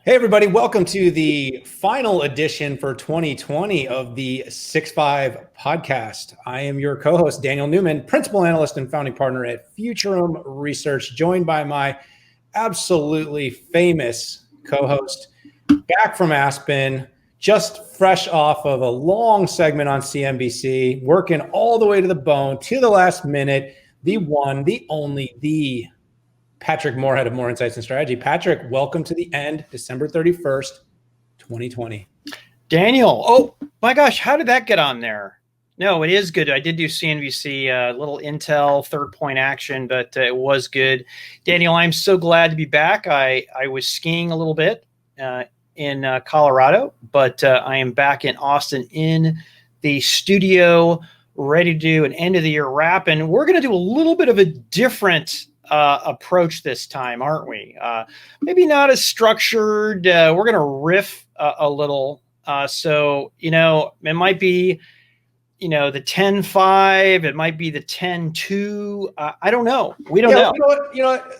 Hey, everybody. Welcome to the final edition for 2020 of the 6-5 podcast. I am your co-host, Daniel Newman, principal analyst and founding partner at Futurum Research, joined by my absolutely famous co-host, back from Aspen, just fresh off of a long segment on CNBC, working all the way to the bone, to the last minute, the one, the only, the Patrick Moorhead of More Insights and Strategy. Patrick, welcome to the end, December 31st, 2020. Daniel, oh my gosh, how did that get on there? No, it is good. I did do CNBC, little intel, third point action, but it was good. Daniel, I'm so glad to be back. I was skiing a little bit in Colorado, but I am back in Austin in the studio, ready to do an end of the year wrap. And we're going to do a little bit of a different approach this time, aren't we? Maybe not as structured. We're going to riff a little. So, it might be, the 10-5, it might be the 10-2. I don't know. We don't know. You know what?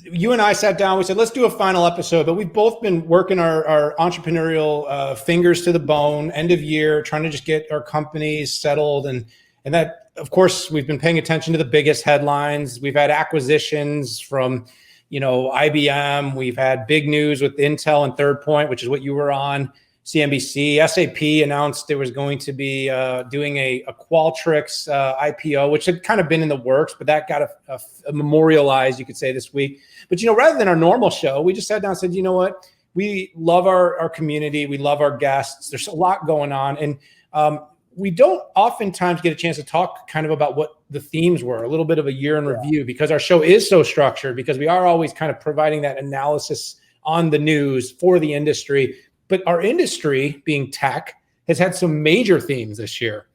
You and I sat down, we said, let's do a final episode, but we've both been working our entrepreneurial fingers to the bone, end of year, trying to just get our companies settled. And that, of course, we've been paying attention to the biggest headlines. We've had acquisitions from, IBM. We've had big news with Intel and Third Point, which is what you were on, CNBC. SAP announced it was going to be doing a Qualtrics IPO, which had kind of been in the works, but that got a memorialized, you could say, this week. But, rather than our normal show, we just sat down and said, you know what? We love our community. We love our guests. There's a lot going on. And we don't oftentimes get a chance to talk kind of about what the themes were, a little bit of a year in review, because our show is so structured, because we are always kind of providing that analysis on the news for the industry. But our industry, being tech, has had some major themes this year.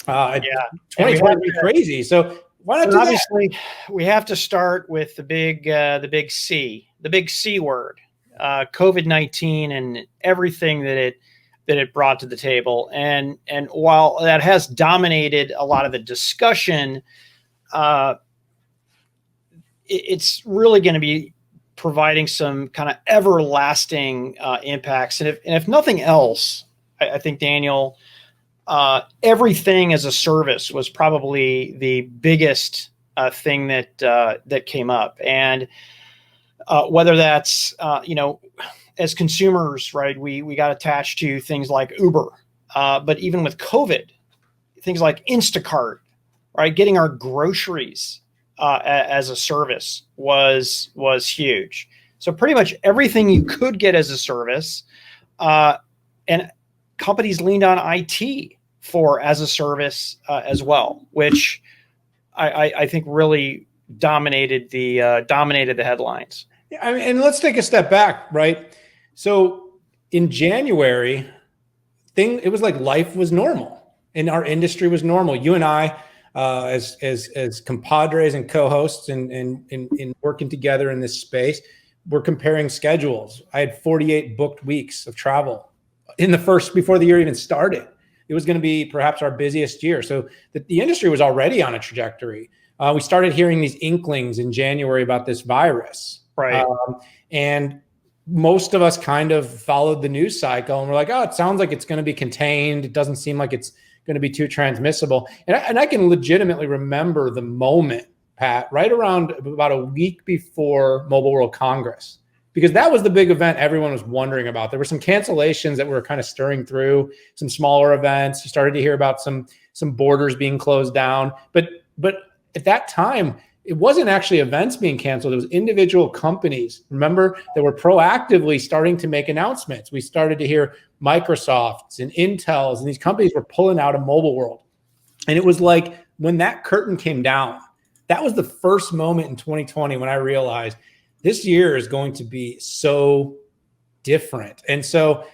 2020 is crazy. So why not do obviously, we have to start with the big C, the big C word, COVID-19 and everything that it brought to the table. And while that has dominated a lot of the discussion, it's really going to be providing some kind of everlasting impacts. And if nothing else, I think, Daniel, everything as a service was probably the biggest thing that came up. And whether that's, as consumers, right, we got attached to things like Uber, but even with COVID, things like Instacart, right, getting our groceries as a service was huge. So pretty much everything you could get as a service, and companies leaned on IT for as a service as well, which I think really dominated the headlines. I mean, and let's take a step back, right? So in January, it was like life was normal and our industry was normal. You and I, as compadres and co-hosts and working together in this space, we're comparing schedules. I had 48 booked weeks of travel before the year even started. It was going to be perhaps our busiest year. So the industry was already on a trajectory. We started hearing these inklings in January about this virus. Right. And most of us kind of followed the news cycle and we're like, oh, it sounds like it's going to be contained. It doesn't seem like it's going to be too transmissible. And I can legitimately remember the moment, Pat, right around about a week before Mobile World Congress, because that was the big event everyone was wondering about. There were some cancellations that were kind of stirring through, some smaller events. You started to hear about some borders being closed down. But at that time, it wasn't actually events being canceled. It was individual companies, remember, that were proactively starting to make announcements. We started to hear Microsofts and Intels, and these companies were pulling out of mobile world. And it was like when that curtain came down, that was the first moment in 2020 when I realized this year is going to be so different. And so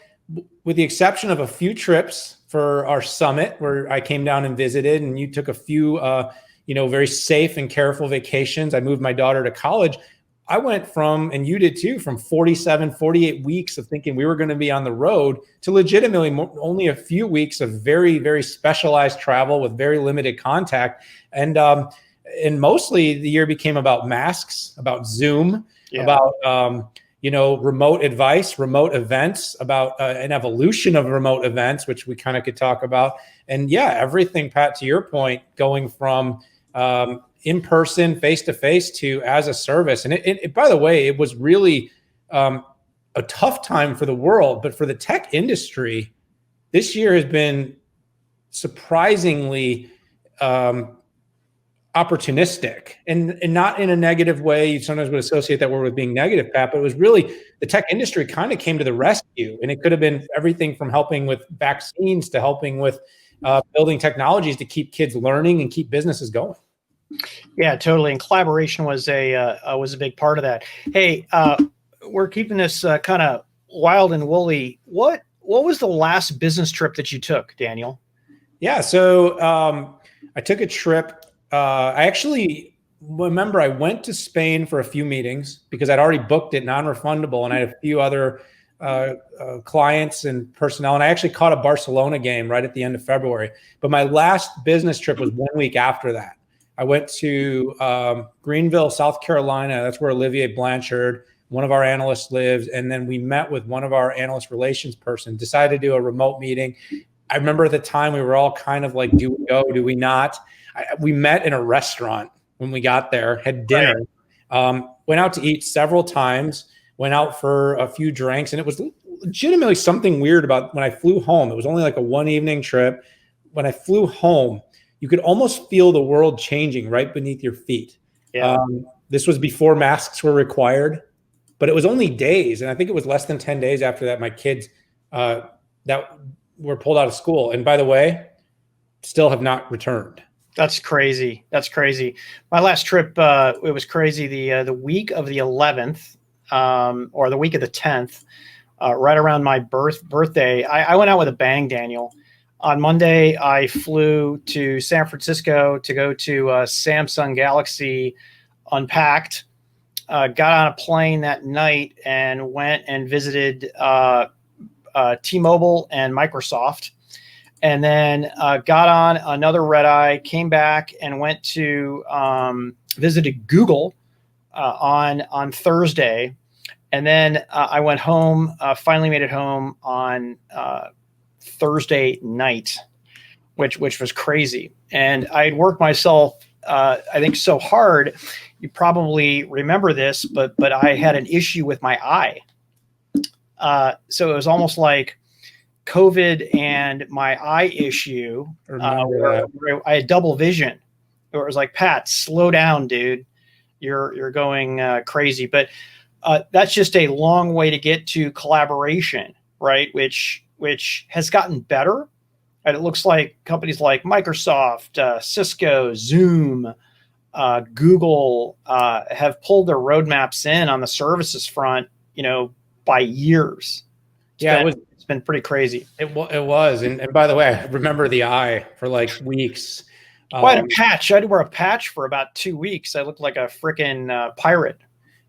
with the exception of a few trips for our summit where I came down and visited, and you took a few very safe and careful vacations. I moved my daughter to college. I went from, and you did too, from 48 weeks of thinking we were going to be on the road to legitimately only a few weeks of very, very specialized travel with very limited contact. And mostly the year became about masks, about Zoom, about remote advice, remote events, about an evolution of remote events, which we kind of could talk about. And yeah, everything, Pat, to your point, going from in person, face to face, to as a service. And it by the way, it was really a tough time for the world, but for the tech industry, this year has been surprisingly opportunistic, and not in a negative way. You sometimes would associate that word with being negative, Pat, but it was really the tech industry kind of came to the rescue. And it could have been everything from helping with vaccines to helping with building technologies to keep kids learning and keep businesses going. Yeah, totally. And collaboration was a big part of that. Hey, we're keeping this kind of wild and woolly. What was the last business trip that you took, Daniel? Yeah, so I took a trip. I actually remember I went to Spain for a few meetings because I'd already booked it non-refundable, and I had a few other clients and personnel. And I actually caught a Barcelona game right at the end of February. But my last business trip was 1 week after that. I went to Greenville, South Carolina. That's where Olivier Blanchard, one of our analysts, lives. And then we met with one of our analyst relations person, decided to do a remote meeting. I remember at the time we were all kind of like, do we go, do we not? We met in a restaurant when we got there, had dinner, went out to eat several times, went out for a few drinks. And it was legitimately something weird about when I flew home. It was only like a one evening trip. When I flew home, you could almost feel the world changing right beneath your feet. Yeah. This was before masks were required, but it was only days. And I think it was less than 10 days after that, my kids that were pulled out of school. And by the way, still have not returned. That's crazy. That's crazy. My last trip, it was crazy. The week of the 11th or the week of the 10th, right around my birthday, I went out with a bang, Daniel. On Monday, I flew to San Francisco to go to Samsung Galaxy Unpacked. Got on a plane that night and went and visited T-Mobile and Microsoft. And then got on another red eye, came back and went to visited Google on Thursday. And then I went home, finally made it home on Thursday night, which was crazy. And I'd worked myself, I think, so hard. You probably remember this, but I had an issue with my eye. So it was almost like COVID and my eye issue, where I had double vision. It was like, Pat, slow down, dude. You're going crazy. But that's just a long way to get to collaboration, right? Which has gotten better. And it looks like companies like Microsoft, Cisco, Zoom, Google have pulled their roadmaps in on the services front, by years. It's been pretty crazy. It was. And by the way, I remember the eye for like weeks. I had a patch. I had to wear a patch for about 2 weeks. I looked like a freaking pirate.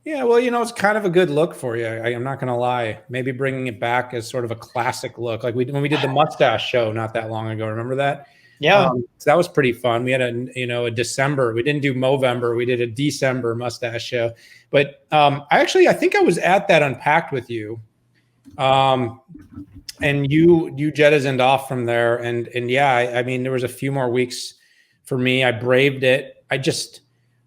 Yeah, well, it's kind of a good look for you. I'm not going to lie. Maybe bringing it back as sort of a classic look, like when we did the mustache show not that long ago. Remember that? Yeah, so that was pretty fun. We had a December. We didn't do Movember. We did a December mustache show. But I think I was at that Unpacked with you, and you jettisoned off from there. And yeah, I mean, there was a few more weeks for me. I braved it. I just.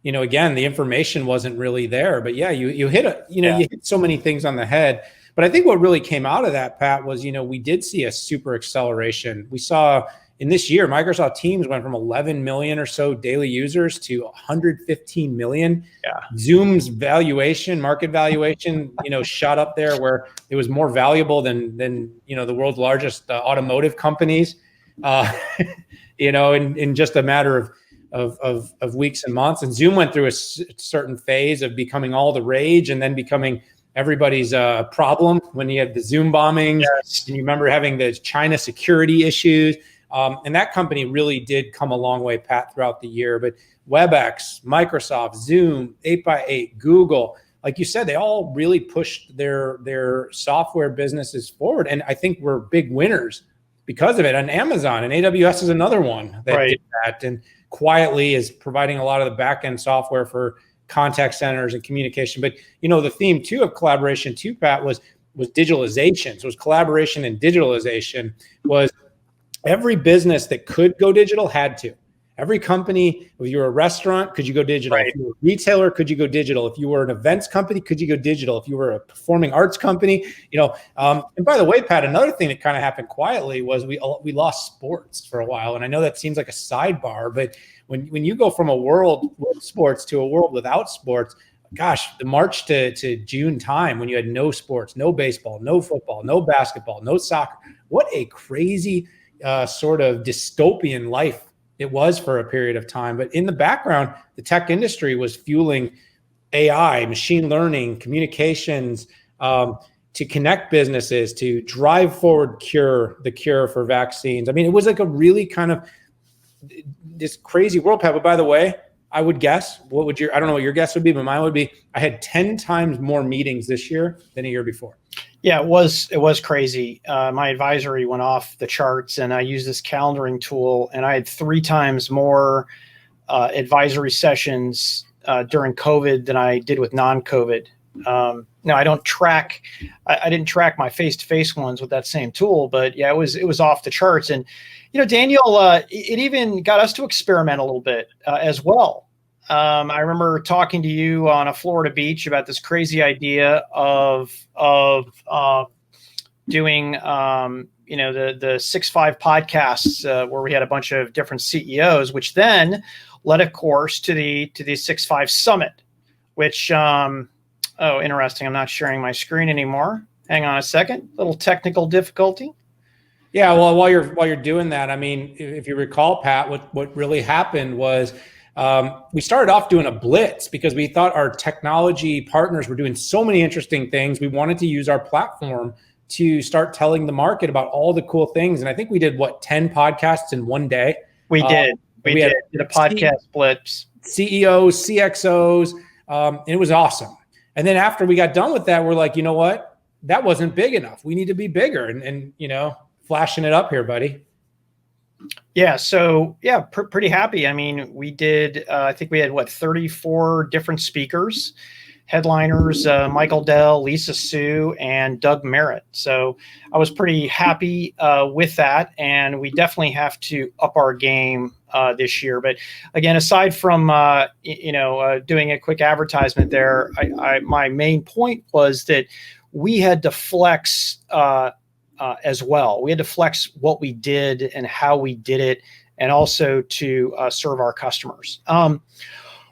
Again, the information wasn't really there, but yeah, you hit you hit so many things on the head. But I think what really came out of that, Pat, was, we did see a super acceleration. We saw in this year, Microsoft Teams went from 11 million or so daily users to 115 million. Yeah. Zoom's market valuation, shot up there where it was more valuable than the world's largest automotive companies, in just a matter of weeks and months. And Zoom went through a certain phase of becoming all the rage and then becoming everybody's problem when you had the Zoom bombings. Yes. And you remember having the China security issues. And that company really did come a long way, Pat, throughout the year. But WebEx, Microsoft, Zoom, 8x8, Google, like you said, they all really pushed their software businesses forward. And I think we're big winners because of it. And Amazon and AWS is another one that did that. And quietly is providing a lot of the back-end software for contact centers and communication. But the theme too of collaboration too, Pat, was digitalization. So it was collaboration and digitalization. Was every business that could go digital had to. Every company, if you were a restaurant, could you go digital? Right. If you were a retailer, could you go digital? If you were an events company, could you go digital? If you were a performing arts company, and by the way, Pat, another thing that kind of happened quietly was we lost sports for a while. And I know that seems like a sidebar, but when you go from a world with sports to a world without sports, gosh, the March to June time when you had no sports, no baseball, no football, no basketball, no soccer, what a crazy sort of dystopian life it was for a period of time. But in the background, the tech industry was fueling AI, machine learning, communications, to connect businesses, to drive forward the cure for vaccines. I mean, it was like a really kind of this crazy world, Pat. But by the way, I would guess, I don't know what your guess would be, but mine would be, I had 10 times more meetings this year than a year before. Yeah, it was crazy. My advisory went off the charts, and I used this calendaring tool, and I had 3 times more advisory sessions during COVID than I did with non-COVID. Now I don't track, I didn't track my face-to-face ones with that same tool, but yeah, it was off the charts. And Daniel, it even got us to experiment a little bit as well. I remember talking to you on a Florida beach about this crazy idea of doing, the 6-5 podcasts where we had a bunch of different CEOs, which then led, of course, to the 6-5 Summit, which, interesting. I'm not sharing my screen anymore. Hang on a second. Little technical difficulty. Yeah, well, while you're doing that, I mean, if you recall, Pat, what really happened was we started off doing a blitz because we thought our technology partners were doing so many interesting things. We wanted to use our platform to start telling the market about all the cool things. And I think we did 10 podcasts in one day. We did. We did a podcast blitz. CEOs, CXOs, and it was awesome. And then after we got done with that, we're like, you know what? That wasn't big enough. We need to be bigger and flashing it up here, buddy. Yeah. So yeah, pretty happy. I mean, we did, I think we had 34 different speakers, headliners, Michael Dell, Lisa Su, and Doug Merritt. So I was pretty happy with that. And we definitely have to up our game this year. But again, aside from, doing a quick advertisement there, my main point was that we had to flex as well. We had to flex what we did and how we did it, and also to serve our customers.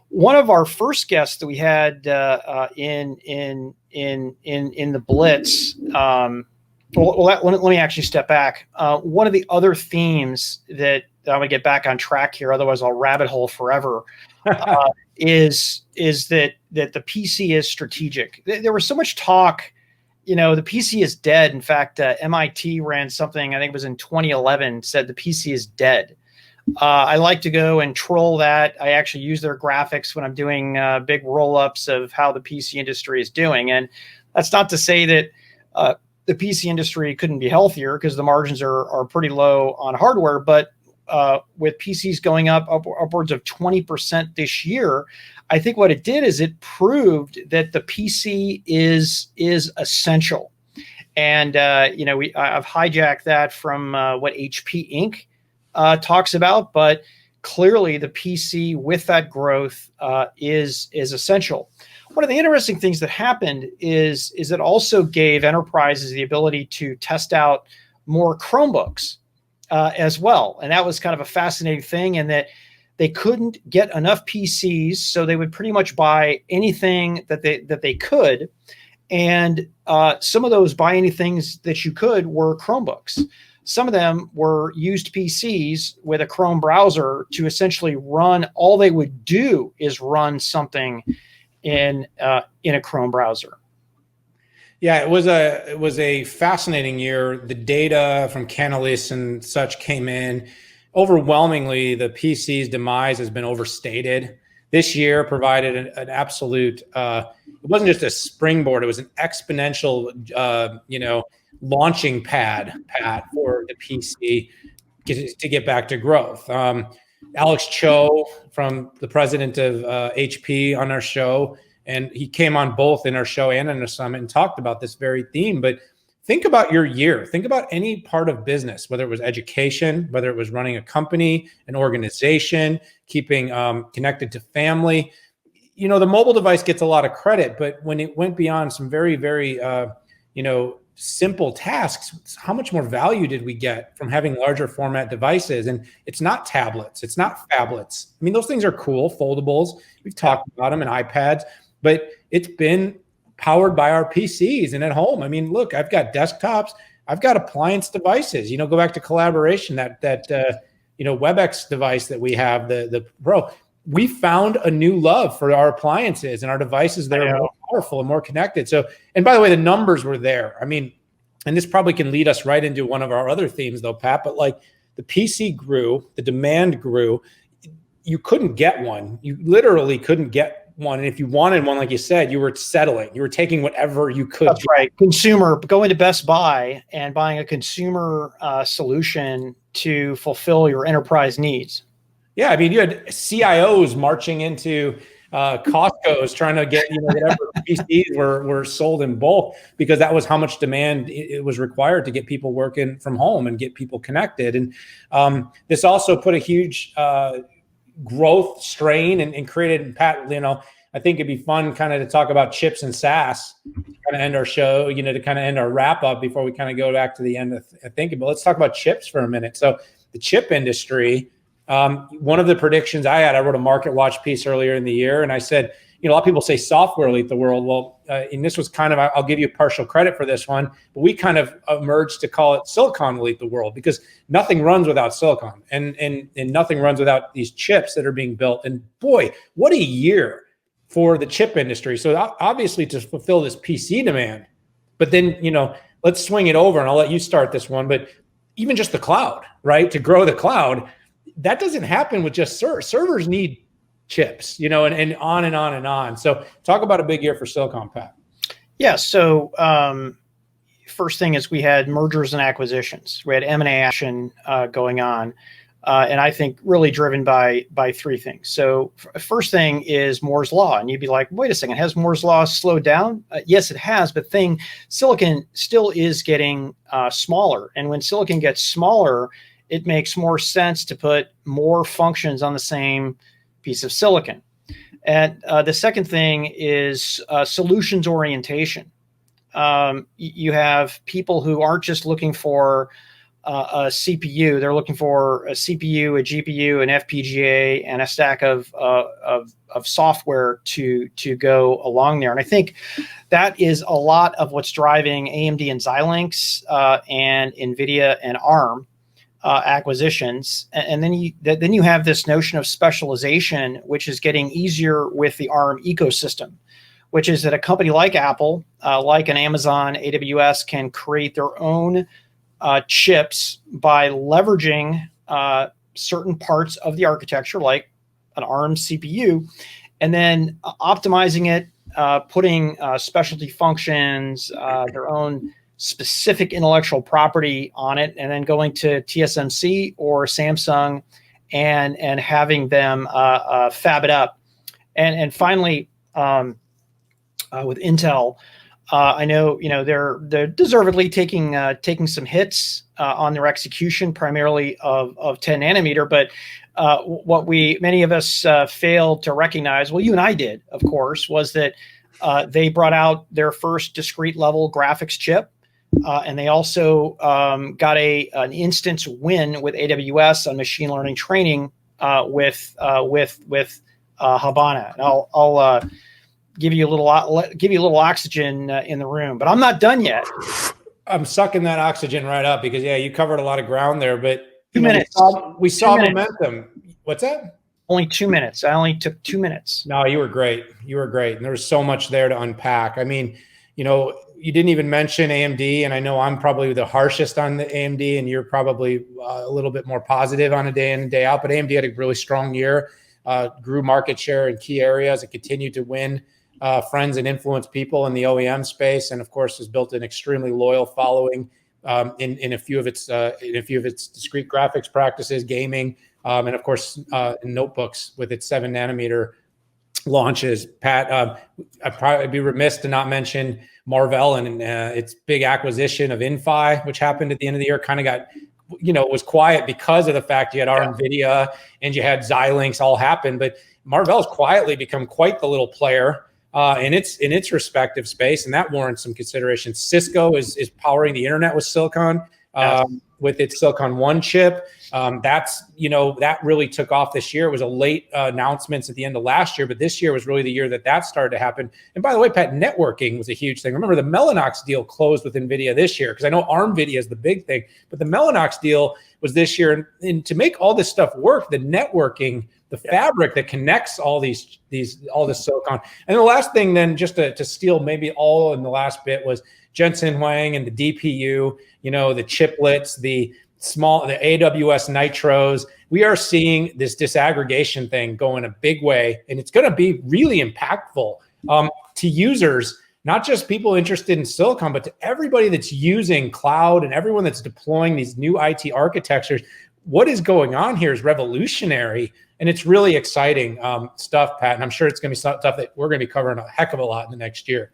One of our first guests that we had in the Blitz. Let me actually step back. One of the other themes that I'm going to get back on track here, otherwise I'll rabbit hole forever, is that the PC is strategic. There was so much talk. The PC is dead. In fact, MIT ran something, I think it was in 2011, said the PC is dead. I like to go and troll that. I actually use their graphics when I'm doing big roll-ups of how the PC industry is doing. And that's not to say that the PC industry couldn't be healthier, because the margins are pretty low on hardware. But with PCs going up upwards of 20% this year, I think what it did is it proved that the PC is essential. And I've hijacked that from what HP Inc. Talks about, but clearly the PC with that growth is essential. One of the interesting things that happened is it also gave enterprises the ability to test out more Chromebooks as well. And that was kind of a fascinating thing, in that they couldn't get enough PCs, so they would pretty much buy anything that they could. And some of those buy anything that you could were Chromebooks. Some of them were used PCs with a Chrome browser to essentially run. All they would do is run something in a Chrome browser. Yeah, it was a fascinating year. The data from Canalys and such came in. Overwhelmingly, the PC's demise has been overstated. This year provided an absolute, it wasn't just a springboard, it was an exponential, launching pad for the PC to get back to growth. Alex Cho, from the president of HP, on our show, and he came on both in our show and in the summit and talked about this very theme. But think about your year. Think about any part of business, whether it was education, whether it was running a company, an organization, keeping connected to family. You know, the mobile device gets a lot of credit, but when it went beyond some very, very, simple tasks, how much more value did we get from having larger format devices? And it's not tablets, it's not phablets. I mean, those things are cool, foldables. We've talked about them, and iPads, but it's been powered by our PCs and at home. I mean, look, I've got desktops, I've got appliance devices. You know, go back to collaboration, that WebEx device that we have, the Pro. We found a new love for our appliances and our devices that are more powerful and more connected. So, and by the way, the numbers were there. I mean, and this probably can lead us right into one of our other themes though, Pat, but like the PC grew, the demand grew. You couldn't get one. You literally couldn't get one. And if you wanted one, like you said, you were settling. You were taking whatever you could. That's right. Consumer, going to Best Buy and buying a consumer solution to fulfill your enterprise needs. Yeah, I mean, you had CIOs marching into Costco's trying to get whatever PCs were sold in bulk, because that was how much demand it was required to get people working from home and get people connected. And this also put a huge growth strain and created, and Pat, I think it'd be fun kind of to talk about chips and SaaS to kind of end our show, to kind of end our wrap up before we kind of go back to the end of thinking. But let's talk about chips for a minute. So the chip industry. One of the predictions I had, I wrote a Market Watch piece earlier in the year, and I said, a lot of people say software will eat the world. Well, and this was kind of, I'll give you partial credit for this one, but we kind of emerged to call it silicon will eat the world, because nothing runs without silicon, and nothing runs without these chips that are being built. And boy, what a year for the chip industry. So obviously to fulfill this PC demand, but then, let's swing it over, and I'll let you start this one, but even just the cloud, right? To grow the cloud, that doesn't happen with just servers need chips, and on and on and on. So talk about a big year for silicon, Pat. Yeah. So first thing is we had mergers and acquisitions. We had M&A action going on. And I think really driven by three things. So first thing is Moore's Law. And you'd be like, wait a second, has Moore's Law slowed down? Yes, it has. But silicon still is getting smaller. And when silicon gets smaller, it makes more sense to put more functions on the same piece of silicon. And the second thing is solutions orientation. You have people who aren't just looking for a CPU; they're looking for a CPU, a GPU, an FPGA, and a stack of software to go along there. And I think that is a lot of what's driving AMD and Xilinx and NVIDIA and ARM acquisitions. And then you have this notion of specialization, which is getting easier with the ARM ecosystem, which is that a company like Apple, like an Amazon, AWS, can create their own chips by leveraging certain parts of the architecture, like an ARM CPU, and then optimizing it, putting specialty functions, their own specific intellectual property on it, and then going to TSMC or Samsung and having them fab it up. And finally, with Intel, I know they're deservedly taking some hits on their execution, primarily of 10 nanometer. But what many of us failed to recognize, well, you and I did, of course, was that they brought out their first discrete level graphics chip. And they also got an instance win with AWS on machine learning training with Habana. And I'll give you a little oxygen in the room, but I'm not done yet. I'm sucking that oxygen right up because you covered a lot of ground there. But 2 minutes. We saw momentum. What's that? Only 2 minutes. I only took 2 minutes. No, you were great. And there was so much there to unpack. I mean, you didn't even mention AMD, and I know I'm probably the harshest on the AMD, and you're probably a little bit more positive on a day in and day out. But AMD had a really strong year, grew market share in key areas, and continued to win friends and influence people in the OEM space, and of course has built an extremely loyal following in a few of its discrete graphics practices, gaming, and of course, in notebooks with its 7 nanometer launches. Pat, I'd probably be remiss to not mention Marvell and its big acquisition of Inphi, which happened at the end of the year. Kind of got, was quiet because of the fact you had our NVIDIA and you had Xilinx all happen, but Marvell's quietly become quite the little player in its respective space, and that warrants some consideration. Cisco is powering the internet with silicon. With its Silicon One chip. That really took off this year. It was a late announcements at the end of last year, but this year was really the year that started to happen. And by the way, Pat, networking was a huge thing. Remember, the Mellanox deal closed with NVIDIA this year, because I know ARMVIDIA is the big thing, but the Mellanox deal was this year. And to make all this stuff work, the networking, the fabric that connects all this silicon. And the last thing then, just to steal maybe all in the last bit, was Jensen Huang and the DPU, the chiplets, the AWS Nitros. We are seeing this disaggregation thing go in a big way, and it's going to be really impactful to users, not just people interested in silicon, but to everybody that's using cloud and everyone that's deploying these new IT architectures. What is going on here is revolutionary, and it's really exciting stuff, Pat. And I'm sure it's going to be stuff that we're going to be covering a heck of a lot in the next year.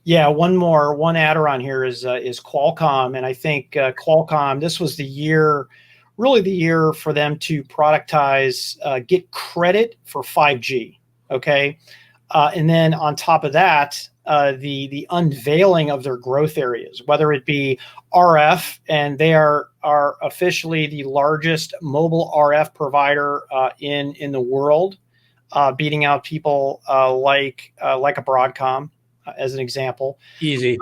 Yeah, one adder on here is Qualcomm, and I think Qualcomm, this was the year for them to productize, get credit for 5G. Okay, and then on top of that, the unveiling of their growth areas, whether it be RF, and they are officially the largest mobile RF provider in the world, beating out people like a Broadcom. As an example, easy,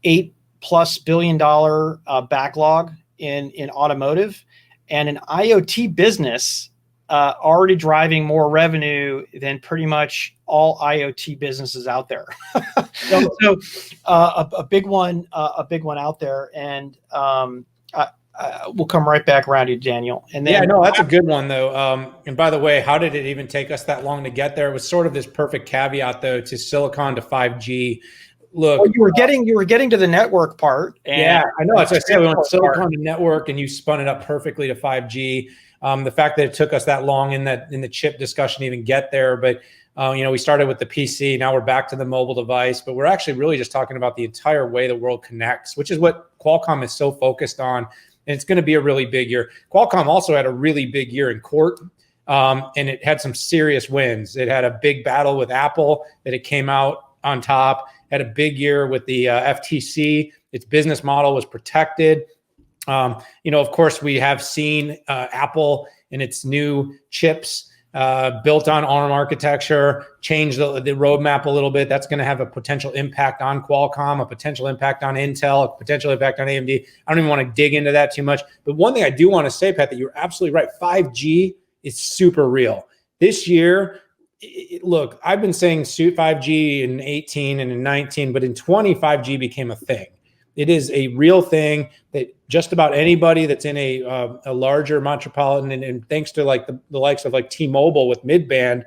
$8+ billion backlog in automotive, and an IoT business already driving more revenue than pretty much all IoT businesses out there. so a big one out there, and we'll come right back around to you, Daniel. And then, that's a good one though. And by the way, how did it even take us that long to get there? It was sort of this perfect caveat though to silicon to 5G. Look, you were getting to the network part. And I know. As I said, we went silicon to network, and you spun it up perfectly to 5G. The fact that it took us that long in the chip discussion to even get there, but we started with the PC. Now we're back to the mobile device, but we're actually really just talking about the entire way the world connects, which is what Qualcomm is so focused on. And it's going to be a really big year. Qualcomm also had a really big year in court, and it had some serious wins. It had a big battle with Apple that it came out on top, had a big year with the FTC. Its business model was protected. Of course, we have seen Apple and its new chips built on ARM architecture change the roadmap a little bit. That's going to have a potential impact on Qualcomm, a potential impact on Intel, a potential impact on AMD. I don't even want to dig into that too much. But one thing I do want to say, Pat, that you're absolutely right. 5G is super real. This year, look, I've been saying 5G in 18 and in 19, but in 20, 5G became a thing. It is a real thing that just about anybody that's in a larger metropolitan, and thanks to like the likes of like T-Mobile with mid-band,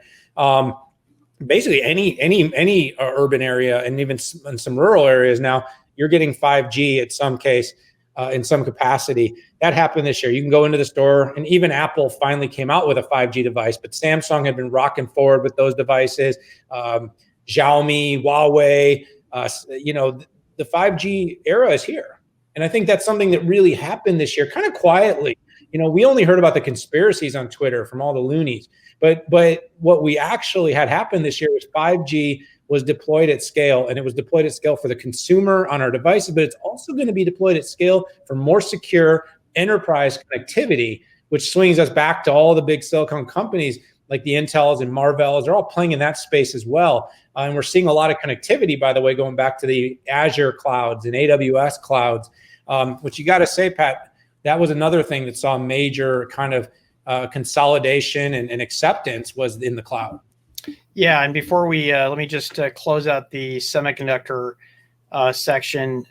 basically any urban area, and even in some rural areas now, you're getting 5G at some case, in some capacity. That happened this year. You can go into the store, and even Apple finally came out with a 5G device, but Samsung had been rocking forward with those devices. Xiaomi, Huawei, the 5G era is here. And I think that's something that really happened this year, kind of quietly. We only heard about the conspiracies on Twitter from all the loonies. But what we actually had happen this year was 5G was deployed at scale, and it was deployed at scale for the consumer on our devices, but it's also going to be deployed at scale for more secure enterprise connectivity, which swings us back to all the big silicon companies like the Intels and Marvells. They're all playing in that space as well. And we're seeing a lot of connectivity, by the way, going back to the Azure clouds and AWS clouds, which you got to say, Pat, that was another thing that saw major kind of consolidation and acceptance was in the cloud. Yeah, and before we let me just close out the semiconductor section.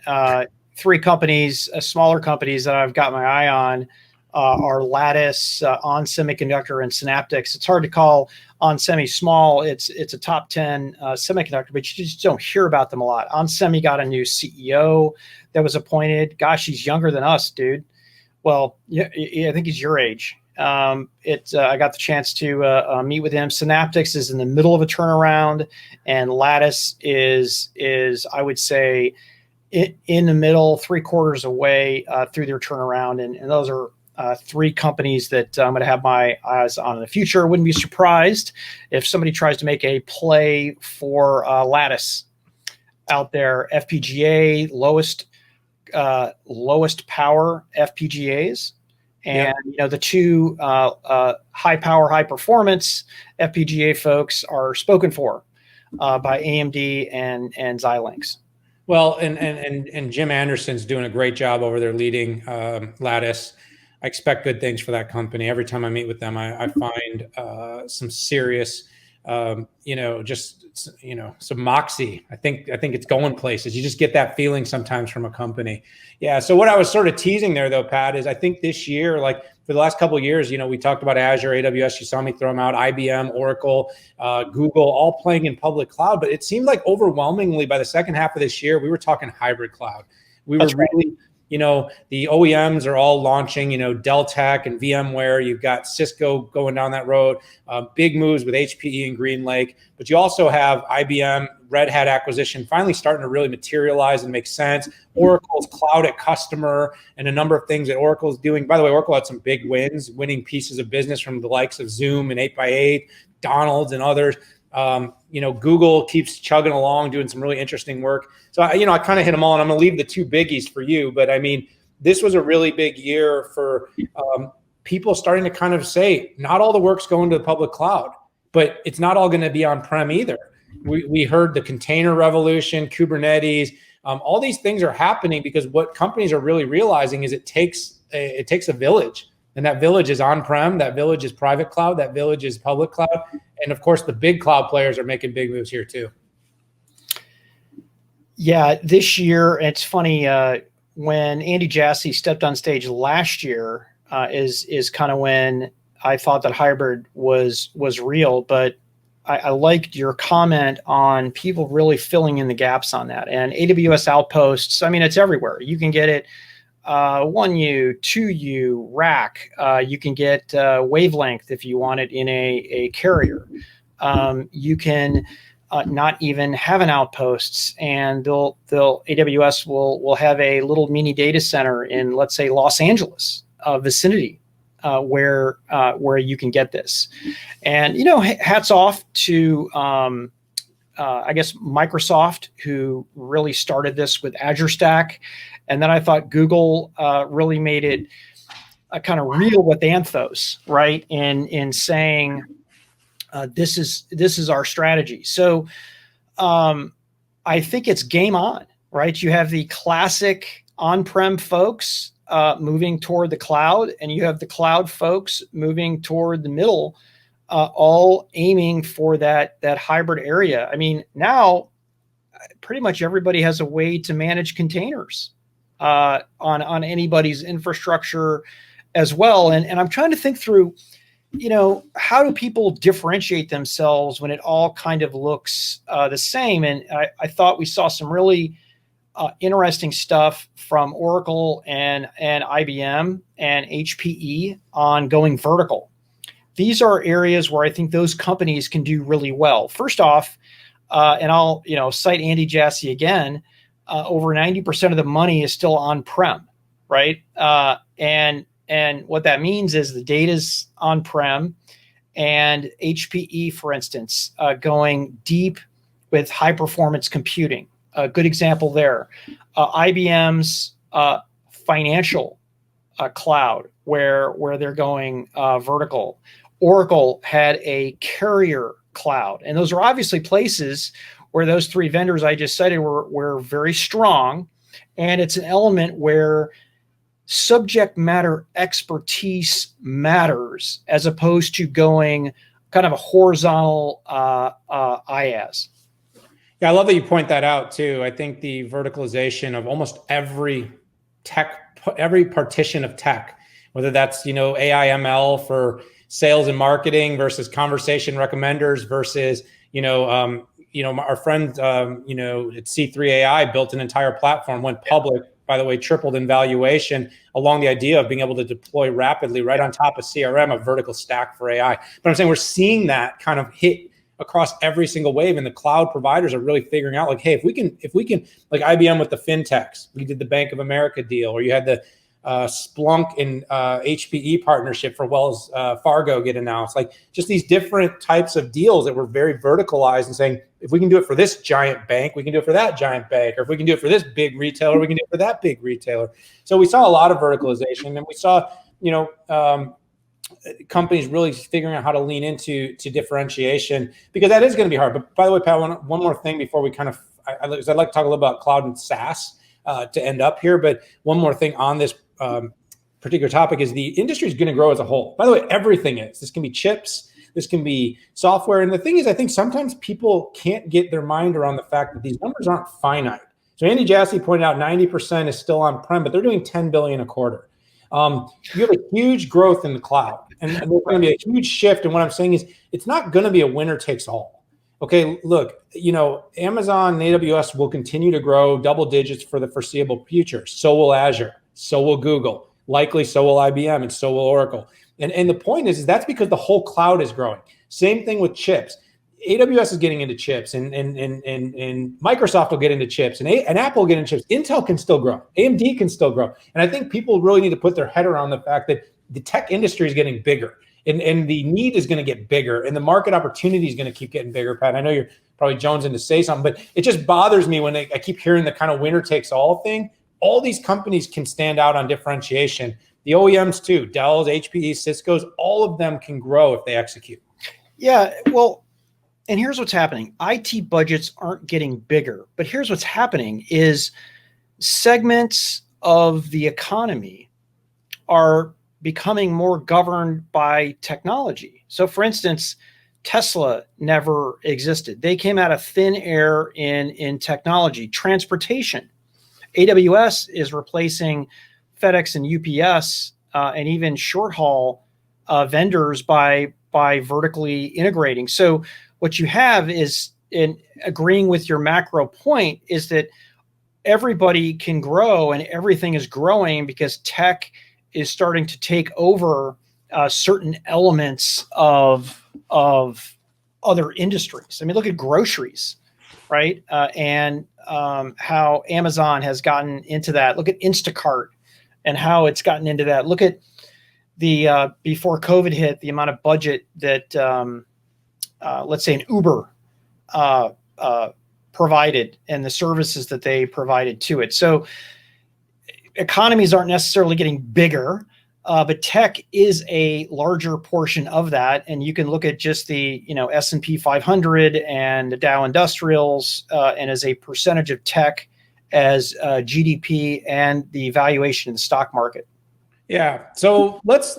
3 companies, smaller companies that I've got my eye on are Lattice, On Semiconductor, and Synaptics. It's hard to call On Semi small. It's a top 10 semiconductor, but you just don't hear about them a lot. On Semi got a new CEO that was appointed. Gosh, he's younger than us, dude. Well, yeah, I think he's your age. I got the chance to meet with him. Synaptics is in the middle of a turnaround, and Lattice is I would say in the middle, 3/4 away through their turnaround, and those are three companies that I'm going to have my eyes on in the future. Wouldn't be surprised if somebody tries to make a play for Lattice out there. FPGA, lowest power FPGAs, and the two high power, high performance FPGA folks are spoken for by AMD and Xilinx. Well, and Jim Anderson's doing a great job over there leading Lattice. I expect good things for that company. Every time I meet with them, I find some serious, some moxie. I think it's going places. You just get that feeling sometimes from a company. Yeah. So what I was sort of teasing there, though, Pat, is I think this year, like for the last couple of years, we talked about Azure, AWS. You saw me throw them out. IBM, Oracle, Google, all playing in public cloud. But it seemed like overwhelmingly by the second half of this year, we were talking hybrid cloud. We were really. The OEMs are all launching, Dell Tech and VMware. You've got Cisco going down that road, big moves with HPE and GreenLake. But you also have IBM, Red Hat acquisition finally starting to really materialize and make sense. Oracle's cloud at customer and a number of things that Oracle's doing. By the way, Oracle had some big wins, winning pieces of business from the likes of Zoom and 8x8, Donald's and others. Google keeps chugging along, doing some really interesting work. So, I kind of hit them all, and I'm going to leave the two biggies for you. But I mean, this was a really big year for people starting to kind of say, not all the work's going to the public cloud, but it's not all going to be on-prem either. We heard the container revolution, Kubernetes, all these things are happening because what companies are really realizing is it takes a village. And that village is on-prem, that village is private cloud, that village is public cloud. And of course, the big cloud players are making big moves here too. Yeah, this year, it's funny, when Andy Jassy stepped on stage last year is kind of when I thought that hybrid was real. But I liked your comment on people really filling in the gaps on that. And AWS Outposts, I mean, it's everywhere. You can get it 1U, 2U, rack. You can get wavelength if you want it in a carrier. You can not even have an outposts, and AWS will have a little mini data center in, let's say, Los Angeles vicinity where you can get this. And hats off to I guess Microsoft, who really started this with Azure Stack. And then I thought Google really made it kind of real with Anthos, right? In saying this is our strategy. So I think it's game on, right? You have the classic on-prem folks moving toward the cloud, and you have the cloud folks moving toward the middle, all aiming for that hybrid area. I mean, now pretty much everybody has a way to manage containers on anybody's infrastructure as well. And I'm trying to think through, how do people differentiate themselves when it all kind of looks the same? And I thought we saw some really interesting stuff from Oracle and IBM and HPE on going vertical. These are areas where I think those companies can do really well. First off, and I'll cite Andy Jassy again, over 90% of the money is still on-prem, right? And what that means is the data's on-prem, and HPE, for instance, going deep with high-performance computing. A good example there. IBM's financial cloud, where they're going vertical. Oracle had a carrier cloud, and those are obviously places where those three vendors I just cited were very strong, and it's an element where subject matter expertise matters as opposed to going kind of a horizontal IaaS. Yeah, I love that you point that out too. I think the verticalization of almost every partition of tech, whether that's AI ML for sales and marketing versus conversation recommenders versus our friend at C3 AI built an entire platform, went public by the way, tripled in valuation along the idea of being able to deploy rapidly right on top of CRM, a vertical stack for AI. But I'm saying we're seeing that kind of hit across every single wave, and the cloud providers are really figuring out, like, hey, if we can, like IBM with the fintechs, we did the Bank of America deal, or you had the Splunk and HPE partnership for Wells Fargo get announced. Like, just these different types of deals that were very verticalized and saying, if we can do it for this giant bank, we can do it for that giant bank, or if we can do it for this big retailer, we can do it for that big retailer. So we saw a lot of verticalization, and we saw, companies really figuring out how to lean into differentiation, because that is going to be hard. But by the way, Pat, one more thing before we kind of, I'd like to talk a little about cloud and SaaS to end up here. But one more thing on this particular topic is the industry is going to grow as a whole. By the way, everything is. This can be chips. This can be software. And the thing is, I think sometimes people can't get their mind around the fact that these numbers aren't finite. So Andy Jassy pointed out 90% is still on-prem, but they're doing $10 billion a quarter. You have a huge growth in the cloud, and there's going to be a huge shift. And what I'm saying is, it's not going to be a winner takes all. Okay, look, Amazon and AWS will continue to grow double digits for the foreseeable future. So will Azure. So will Google. Likely so will IBM, and so will Oracle. And the point is that's because the whole cloud is growing. Same thing with chips. AWS is getting into chips, and Microsoft will get into chips, and Apple will get into chips. Intel can still grow. AMD can still grow. And I think people really need to put their head around the fact that the tech industry is getting bigger, and the need is going to get bigger, and the market opportunity is going to keep getting bigger. Pat, I know you're probably jonesing to say something, but it just bothers me when I keep hearing the kind of winner takes all thing. All these companies can stand out on differentiation. The OEMs too, Dell's, HPE, Cisco's, all of them can grow if they execute. Yeah, well, and here's what's happening. IT budgets aren't getting bigger, but here's what's happening is segments of the economy are becoming more governed by technology. So for instance, Tesla never existed. They came out of thin air in technology. Transportation. AWS is replacing FedEx and UPS and even short haul vendors by vertically integrating. So what you have is, in agreeing with your macro point, is that everybody can grow and everything is growing because tech is starting to take over certain elements of other industries. I mean, look at groceries, right? And how Amazon has gotten into that. Look at Instacart and how it's gotten into that. Look at the before COVID hit, the amount of budget that let's say an Uber provided and the services that they provided to it. So economies aren't necessarily getting bigger, but tech is a larger portion of that. And you can look at just the S&P 500 and the Dow Industrials, and as a percentage of tech as GDP and the valuation in the stock market. Yeah. So let's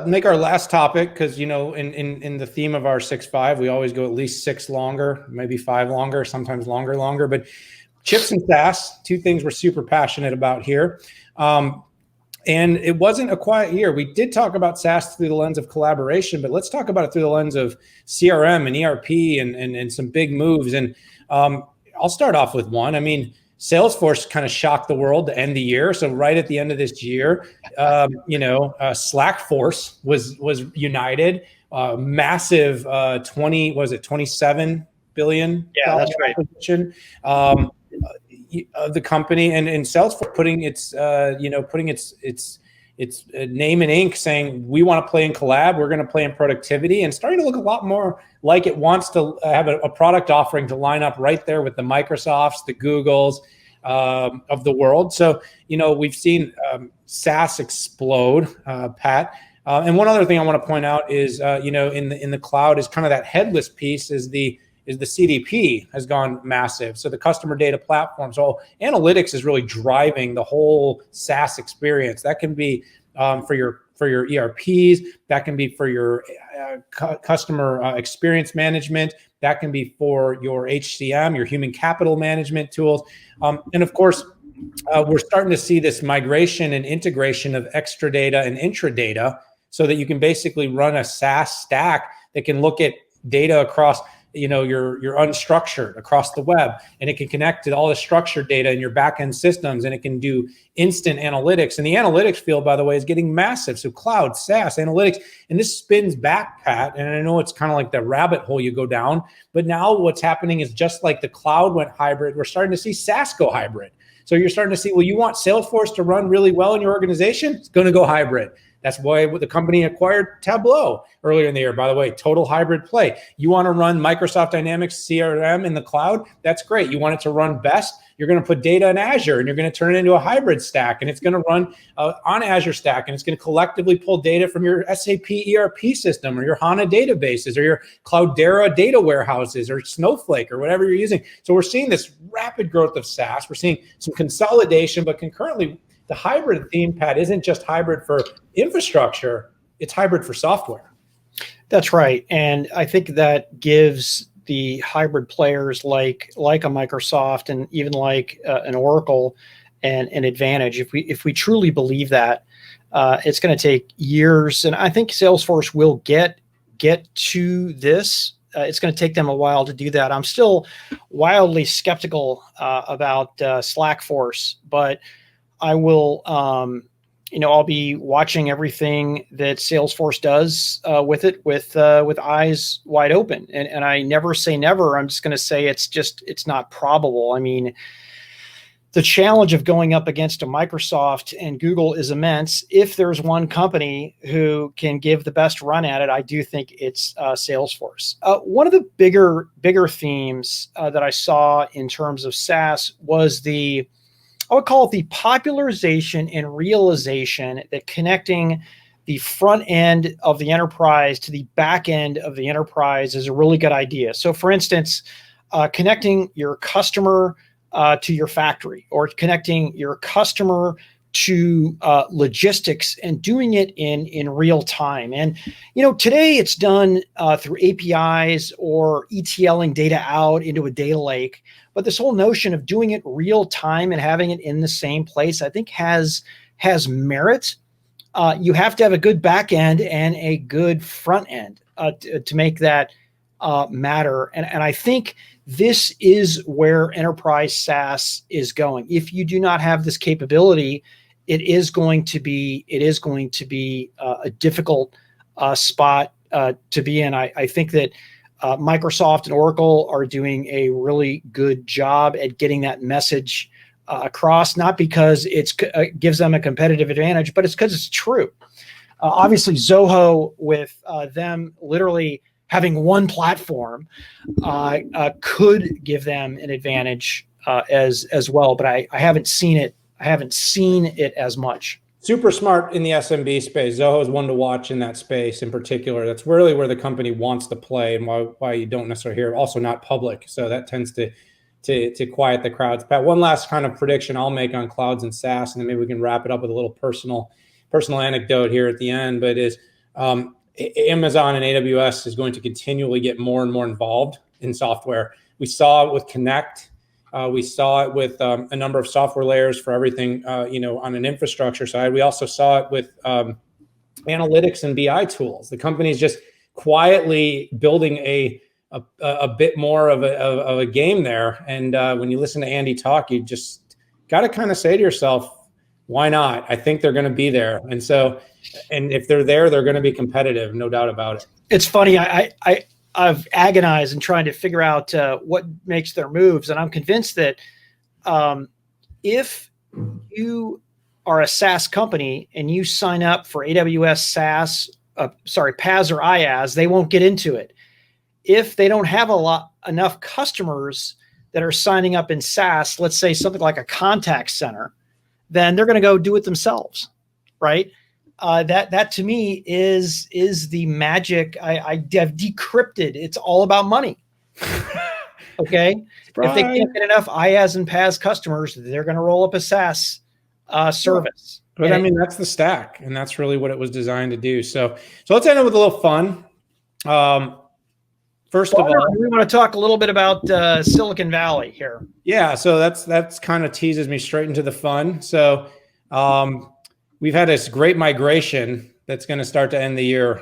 make our last topic, because in the theme of our 6-5, we always go at least 6 longer, maybe 5 longer, sometimes longer. But chips and SaaS, two things we're super passionate about here. And it wasn't a quiet year. We did talk about SaaS through the lens of collaboration, but let's talk about it through the lens of CRM and ERP and some big moves. And I'll start off with one. I mean, Salesforce kind of shocked the world to end the year. So right at the end of this year, Slackforce was united, massive 27 billion. Yeah, that's right. Acquisition of the company, and Salesforce putting its name in ink, saying we want to play in collab, we're going to play in productivity, and starting to look a lot more like it wants to have a product offering to line up right there with the Microsofts, the Googles of the world. So we've seen SaaS explode, Pat. And one other thing I want to point out is in the cloud is kind of that headless piece is the CDP has gone massive. So the customer data platform. So analytics is really driving the whole SaaS experience. That can be for your ERPs. That can be for your customer experience management. That can be for your HCM, your human capital management tools. And of course, we're starting to see this migration and integration of extra data and intra data, so that you can basically run a SaaS stack that can look at data across your unstructured across the web, and it can connect to all the structured data in your backend systems, and it can do instant analytics. And the analytics field, by the way, is getting massive. So cloud, SaaS, analytics, and this spins back, Pat. And I know it's kind of like the rabbit hole you go down, but now what's happening is just like the cloud went hybrid, we're starting to see SaaS go hybrid. So you're starting to see, well, you want Salesforce to run really well in your organization? It's going to go hybrid. That's why the company acquired Tableau earlier in the year. By the way, total hybrid play. You want to run Microsoft Dynamics CRM in the cloud? That's great. You want it to run best? You're going to put data in Azure, and you're going to turn it into a hybrid stack, and it's going to run on Azure Stack, and it's going to collectively pull data from your SAP ERP system or your HANA databases or your Cloudera data warehouses or Snowflake or whatever you're using. So we're seeing this rapid growth of SaaS. We're seeing some consolidation, but concurrently, the hybrid theme, Pat, isn't just hybrid for infrastructure, it's hybrid for software. That's right. And I think that gives the hybrid players like a Microsoft and even like an Oracle an advantage. If we truly believe that, it's going to take years. And I think Salesforce will get to this. It's going to take them a while to do that. I'm still wildly skeptical about Slackforce, but I will, I'll be watching everything that Salesforce does with it with eyes wide open. And I never say never. I'm just going to say it's not probable. I mean, the challenge of going up against a Microsoft and Google is immense. If there's one company who can give the best run at it, I do think it's Salesforce. One of the bigger themes that I saw in terms of SaaS was I would call it the popularization and realization that connecting the front end of the enterprise to the back end of the enterprise is a really good idea. So for instance, connecting your customer to your factory, or connecting your customer to logistics and doing it in real time. And, today it's done through APIs or ETLing data out into a data lake. But this whole notion of doing it real time and having it in the same place, I think has merit. You have to have a good back end and a good front end to make that matter. And I think this is where enterprise SaaS is going. If you do not have this capability, it is going to be a difficult spot to be in. I think that Microsoft and Oracle are doing a really good job at getting that message across, not because it gives them a competitive advantage, but it's because it's true. Obviously, Zoho, with them literally having one platform, could give them an advantage as well. But I haven't seen it. I haven't seen it as much. Super smart in the SMB space. Zoho is one to watch in that space in particular. That's really where the company wants to play, and why you don't necessarily hear. Also not public, so that tends to quiet the crowds. Pat, one last kind of prediction I'll make on clouds and SaaS, and then maybe we can wrap it up with a little personal anecdote here at the end. But is Amazon and AWS is going to continually get more and more involved in software. We saw it with Connect. We saw it with a number of software layers for everything, on an infrastructure side. We also saw it with analytics and BI tools. The company is just quietly building a bit more of a game there. And when you listen to Andy talk, you just got to kind of say to yourself, why not? I think they're going to be there. And so, and if they're there, they're going to be competitive, no doubt about it. It's funny. I've agonized in trying to figure out what makes their moves. And I'm convinced that if you are a SaaS company and you sign up for AWS SaaS, PaaS or IaaS, they won't get into it. If they don't have enough customers that are signing up in SaaS, let's say something like a contact center, then they're going to go do it themselves, right? That to me is the magic. I've decrypted. It's all about money. Okay. Right. If they can't get enough IaaS and PaaS customers, they're going to roll up a SaaS service. But I mean, that's the stack, and that's really what it was designed to do. So let's end it with a little fun. First of all, we want to talk a little bit about Silicon Valley here. Yeah. So that's kind of teases me straight into the fun. So we've had this great migration that's going to start to end the year.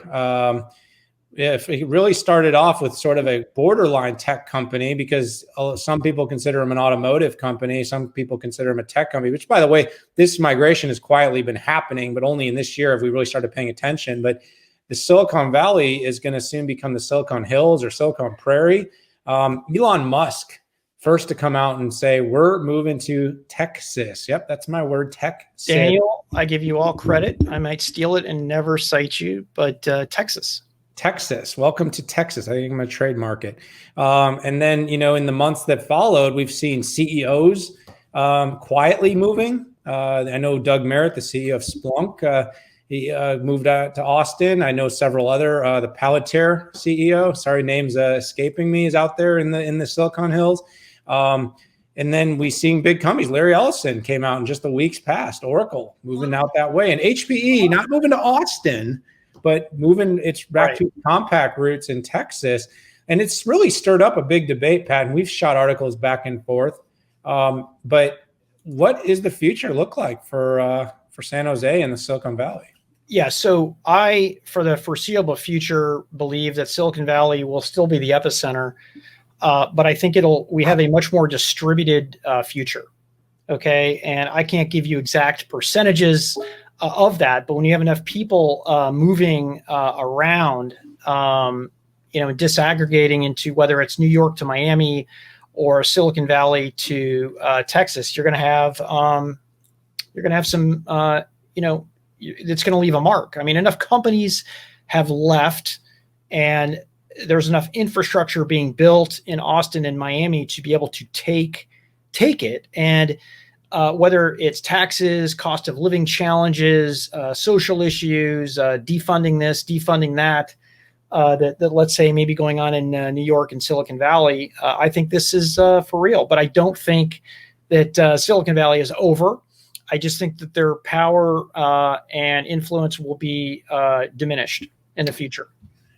if it really started off with sort of a borderline tech company, because some people consider them an automotive company, some people consider them a tech company, which, by the way, this migration has quietly been happening, but only in this year have we really started paying attention. But the Silicon Valley is going to soon become the Silicon Hills or Silicon Prairie. Elon Musk, first to come out and say, we're moving to Texas. Yep, that's my word, Texas. Daniel, I give you all credit. I might steal it and never cite you, but Texas. Texas. Welcome to Texas. I think I'm going to trademark it. And then, in the months that followed, we've seen CEOs quietly moving. I know Doug Merritt, the CEO of Splunk, he moved out to Austin. I know several other, the Palantir CEO, sorry, name's escaping me, is out there in the Silicon Hills. And then we seeing big companies. Larry Ellison came out in just the weeks past. Oracle moving out that way. And HPE not moving to Austin, but moving its back to compact roots in Texas. And it's really stirred up a big debate, Pat, and we've shot articles back and forth. But what is the future look like for San Jose and the Silicon Valley? Yeah, so I, for the foreseeable future, believe that Silicon Valley will still be the epicenter, but I think we have a much more distributed future. Okay, and I can't give you exact percentages of that, but when you have enough people moving around, disaggregating into whether it's New York to Miami or Silicon Valley to Texas, you're going to have some, it's going to leave a mark. I mean, enough companies have left, and there's enough infrastructure being built in Austin and Miami to be able to take it. And whether it's taxes, cost of living challenges, social issues, defunding this, defunding that, that let's say maybe going on in New York and Silicon Valley, I think this is for real. But I don't think that Silicon Valley is over. I just think that their power and influence will be diminished in the future.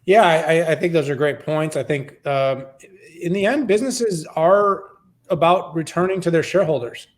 Yeah, I think those are great points. I think in the end, businesses are about returning to their shareholders.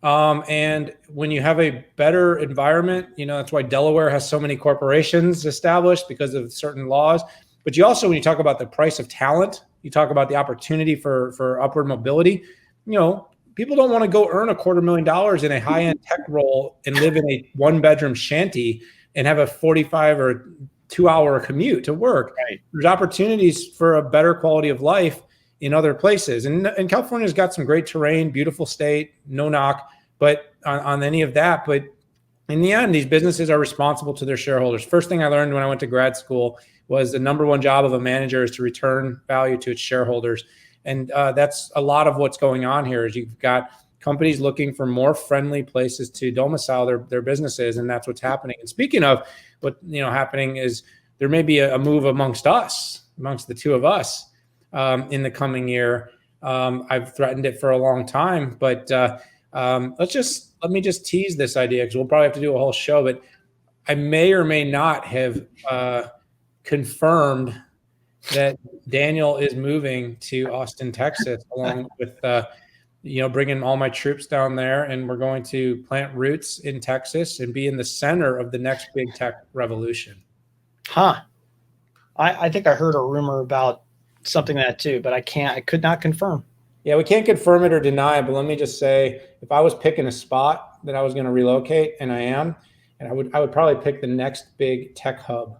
And when you have a better environment, that's why Delaware has so many corporations established because of certain laws. But you also, when you talk about the price of talent, you talk about the opportunity for upward mobility. People don't want to go earn $250,000 in a high-end tech role and live in a one-bedroom shanty and have a 45 or 2-hour commute to work. Right. There's opportunities for a better quality of life in other places. And California's got some great terrain, beautiful state, no knock, but on any of that. But in the end, these businesses are responsible to their shareholders. First thing I learned when I went to grad school was the number one job of a manager is to return value to its shareholders. And that's a lot of what's going on here is you've got companies looking for more friendly places to domicile their businesses. And that's what's happening. And speaking of what happening is there may be a move amongst the two of us in the coming year. I've threatened it for a long time, but let me just tease this idea because we'll probably have to do a whole show, but I may or may not have confirmed that Daniel is moving to Austin, Texas, along with, bringing all my troops down there. And we're going to plant roots in Texas and be in the center of the next big tech revolution. Huh. I think I heard a rumor about something like that too, but I could not confirm. Yeah, we can't confirm it or deny it, but let me just say, if I was picking a spot that I was going to relocate, and I am, and I would probably pick the next big tech hub,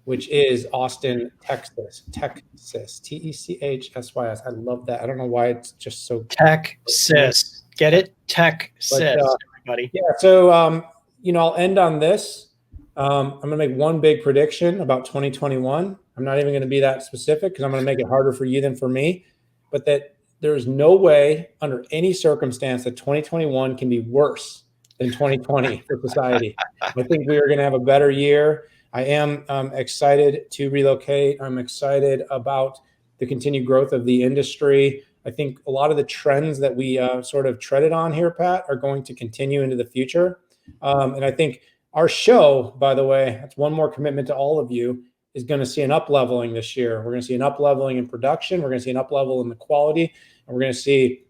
which is Austin, Texas. Texas, Techsys. I love that. I don't know why it's just so Texas. Get it? Texas, everybody. Yeah. So, I'll end on this. I'm going to make one big prediction about 2021. I'm not even going to be that specific because I'm going to make it harder for you than for me. But that there is no way under any circumstance that 2021 can be worse than 2020 for society. I think we are going to have a better year. I am excited to relocate. I'm excited about the continued growth of the industry. I think a lot of the trends that we sort of treaded on here, Pat, are going to continue into the future. And I think our show, by the way, that's one more commitment to all of you, is going to see an up-leveling this year. We're going to see an up-leveling in production. We're going to see an up-level in the quality. And we're going to see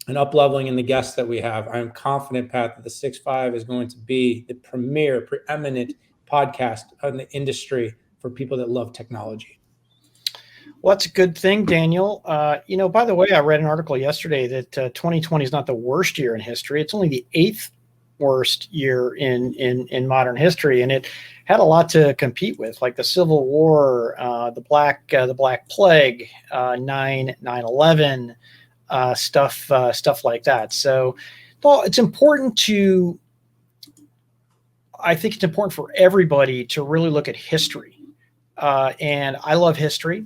an up-leveling in the guests that we have. I'm confident, Pat, that the 6.5 is going to be the premier, preeminent podcast in the industry for people that love technology. Well, that's a good thing, Daniel. By the way, I read an article yesterday that 2020 is not the worst year in history. It's only the 8th worst year in modern history, and it had a lot to compete with, like the Civil War, the Black Plague, 9/11, stuff like that. So, it's important to. I think it's important for everybody to really look at history, and I love history.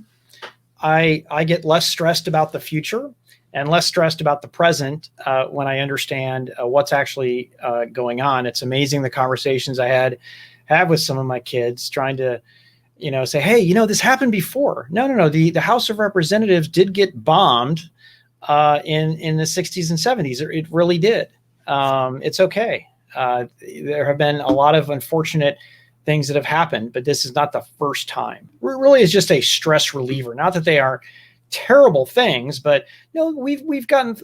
I get less stressed about the future and less stressed about the present when I understand what's actually going on. It's amazing the conversations I have with some of my kids, trying to, say, hey, this happened before. No. The House of Representatives did get bombed in the 60s and 70s. It really did. It's okay. There have been a lot of unfortunate things that have happened, but this is not the first time. It really is just a stress reliever. Not that they are terrible things, but we've gotten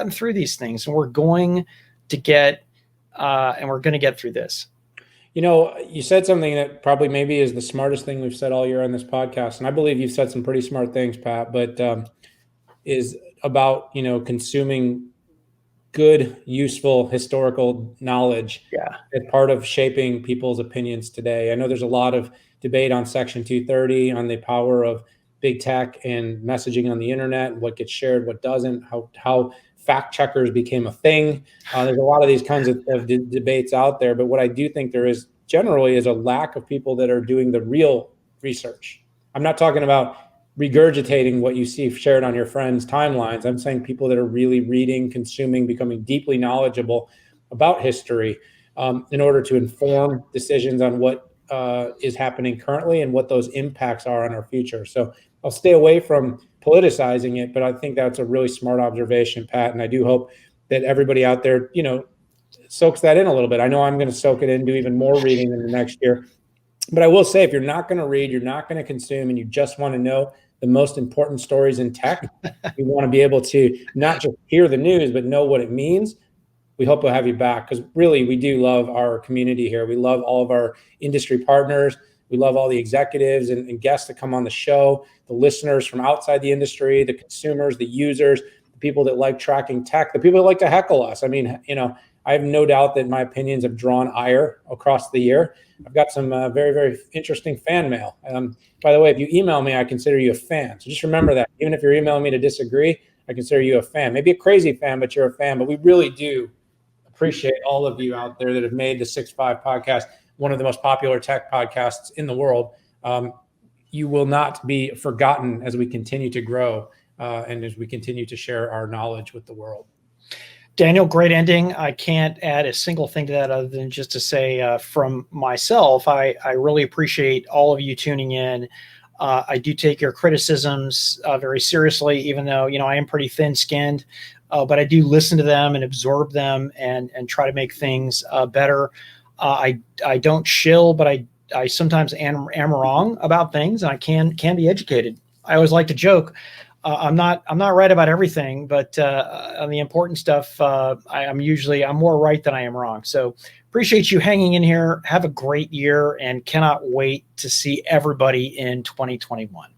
through these things, and we're going to get through this. You said something that probably maybe is the smartest thing we've said all year on this podcast, and I believe you've said some pretty smart things, Pat. But is about consuming good, useful historical knowledge as part of shaping people's opinions today. I know there's a lot of debate on Section 230, on the power of big tech and messaging on the internet, and what gets shared, what doesn't, how fact checkers became a thing. There's a lot of these kinds of debates out there. But what I do think there is generally is a lack of people that are doing the real research. I'm not talking about regurgitating what you see shared on your friends' timelines. I'm saying people that are really reading, consuming, becoming deeply knowledgeable about history in order to inform decisions on what is happening currently and what those impacts are on our future. So I'll stay away from politicizing it, but I think that's a really smart observation, Pat. And I do hope that everybody out there, soaks that in a little bit. I know I'm going to soak it in, do even more reading in the next year. But I will say, if you're not going to read, you're not going to consume, and you just want to know the most important stories in tech, you want to be able to not just hear the news, but know what it means. We hope we'll have you back, because really we do love our community here. We love all of our industry partners. We love all the executives and guests that come on the show, the listeners from outside the industry, the consumers, the users, the people that like tracking tech, the people that like to heckle us. I mean, I have no doubt that my opinions have drawn ire across the year. I've got some very, very interesting fan mail. By the way, if you email me, I consider you a fan. So just remember that. Even if you're emailing me to disagree, I consider you a fan. Maybe a crazy fan, but you're a fan. But we really do appreciate all of you out there that have made the 6-5 podcast one of the most popular tech podcasts in the world. You will not be forgotten as we continue to grow and as we continue to share our knowledge with the world. Daniel, great ending. I can't add a single thing to that other than just to say from myself, I really appreciate all of you tuning in. I do take your criticisms very seriously, even though, I am pretty thin-skinned, but I do listen to them and absorb them and try to make things better. I don't shill, but I sometimes am wrong about things, and I can be educated. I always like to joke. I'm not right about everything, but on the important stuff, I'm more right than I am wrong. So appreciate you hanging in here. Have a great year, and cannot wait to see everybody in 2021.